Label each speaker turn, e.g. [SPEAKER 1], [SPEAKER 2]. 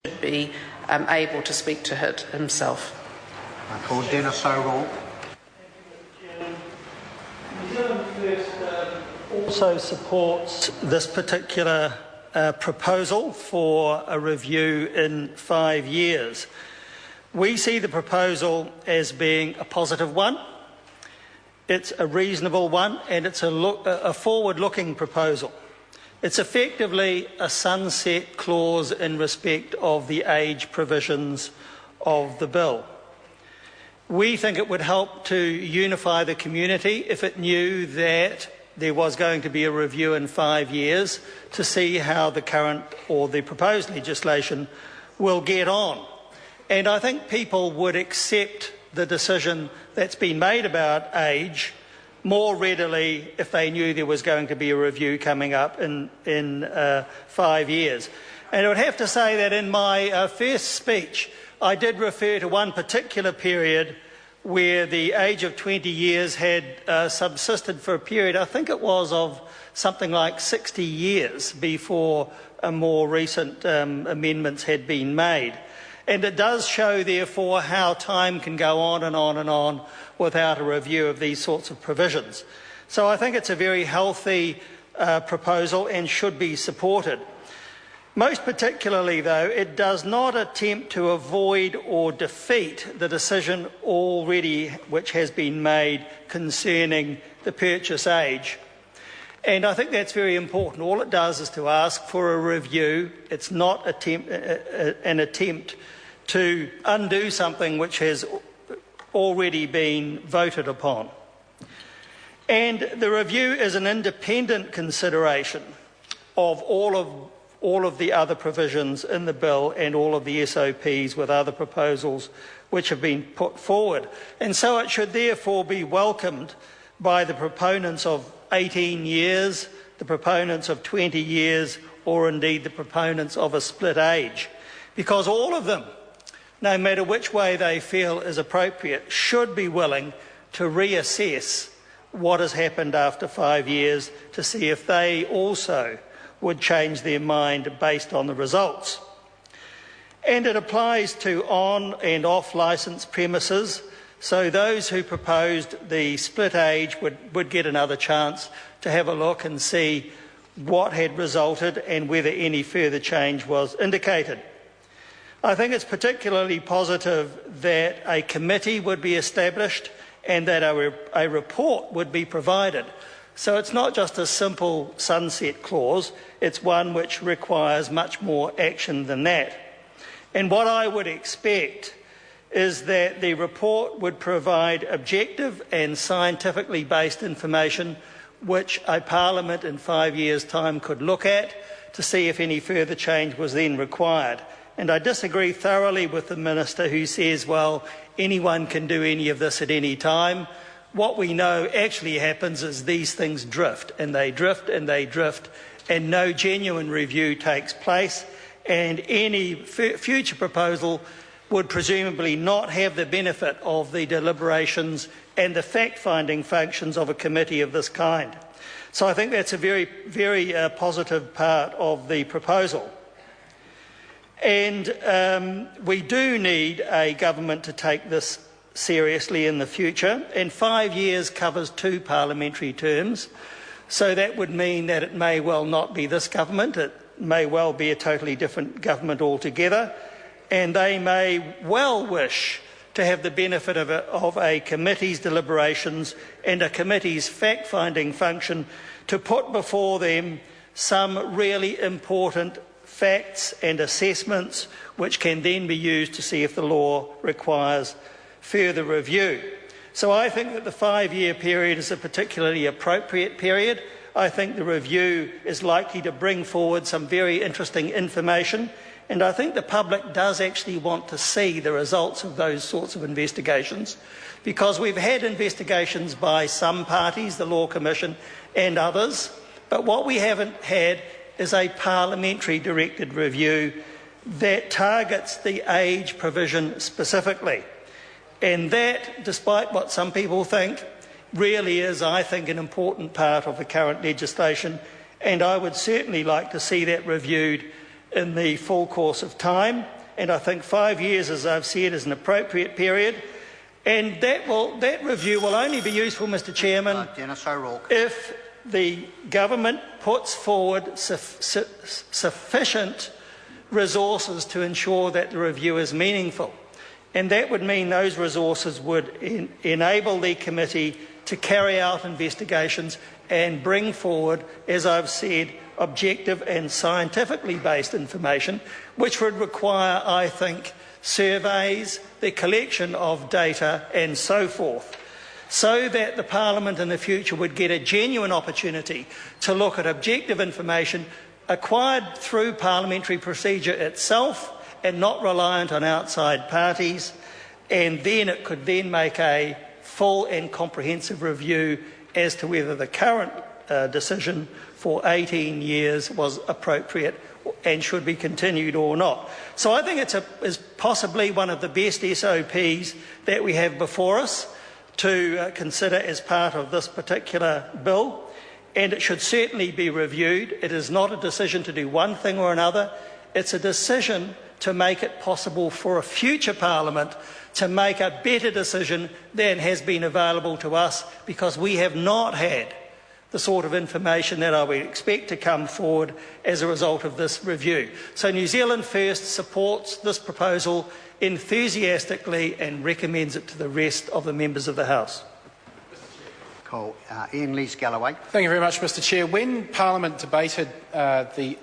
[SPEAKER 1] should be able to speak to it himself.
[SPEAKER 2] I call Dennis O'Rourke.
[SPEAKER 3] New Zealand First also supports this particular proposal for a review in 5 years. We see the proposal as being a positive one. It's a reasonable one, and it's a forward-looking proposal. It's effectively a sunset clause in respect of the age provisions of the bill. We think it would help to unify the community if it knew that there was going to be a review in 5 years to see how the current or the proposed legislation will get on. And I think people would accept the decision that's been made about age more readily if they knew there was going to be a review coming up in 5 years. And I would have to say that in my first speech, I did refer to one particular period where the age of 20 years had subsisted for a period, I think it was of something like 60 years before more recent amendments had been made. And it does show, therefore, how time can go on and on and on without a review of these sorts of provisions. So I think it's a very healthy proposal and should be supported. Most particularly, though, it does not attempt to avoid or defeat the decision already which has been made concerning the purchase age. And I think that's very important. All it does is to ask for a review. It's not an attempt to undo something which has already been voted upon. And the review is an independent consideration of all of the other provisions in the bill and all of the SOPs with other proposals which have been put forward. And so it should therefore be welcomed by the proponents of 18 years, the proponents of 20 years, or indeed the proponents of a split age. Because all of them, no matter which way they feel is appropriate, should be willing to reassess what has happened after 5 years to see if they also would change their mind based on the results. And it applies to on and off licence premises, so those who proposed the split age would get another chance to have a look and see what had resulted and whether any further change was indicated. I think it's particularly positive that a committee would be established and that a report would be provided. So it's not just a simple sunset clause, it's one which requires much more action than that. And what I would expect is that the report would provide objective and scientifically based information which a parliament in 5 years' time could look at to see if any further change was then required. And I disagree thoroughly with the Minister who says, well, anyone can do any of this at any time. What we know actually happens is these things drift, and they drift, and they drift, and no genuine review takes place, and any future proposal would presumably not have the benefit of the deliberations and the fact-finding functions of a committee of this kind. So I think that's a very, very positive part of the proposal. And we do need a government to take this seriously in the future, and 5 years covers 2 parliamentary terms, so that would mean that it may well not be this government, it may well be a totally different government altogether, and they may well wish to have the benefit of a committee's deliberations and a committee's fact-finding function to put before them some really important facts and assessments which can then be used to see if the law requires further review. So I think that the 5-year period is a particularly appropriate period. I think the review is likely to bring forward some very interesting information, and I think the public does actually want to see the results of those sorts of investigations, because we've had investigations by some parties, the Law Commission and others, but what we haven't had is a parliamentary directed review that targets the age provision specifically. And that, despite what some people think, really is, I think, an important part of the current legislation, and I would certainly like to see that reviewed in the full course of time, and I think 5 years, as I've said, is an appropriate period. And that review will only be useful, Mr Chairman,
[SPEAKER 2] Dennis O'Rourke,
[SPEAKER 3] if the government puts forward sufficient resources to ensure that the review is meaningful. And that would mean those resources would enable the committee to carry out investigations and bring forward, as I've said, objective and scientifically based information, which would require, I think, surveys, the collection of data and so forth, so that the Parliament in the future would get a genuine opportunity to look at objective information acquired through parliamentary procedure itself and not reliant on outside parties, and then it could then make a full and comprehensive review as to whether the current decision for 18 years was appropriate and should be continued or not. So I think it's possibly one of the best SOPs that we have before us to consider as part of this particular bill, and it should certainly be reviewed. It is not a decision to do one thing or another. It's a decision to make it possible for a future Parliament to make a better decision than has been available to us, because we have not had the sort of information that I would expect to come forward as a result of this review. So New Zealand First supports this proposal enthusiastically and recommends it to the rest of the members of the House.
[SPEAKER 2] Cool. Ian Lees-Galloway.
[SPEAKER 4] Thank you very much, Mr Chair. When Parliament debated the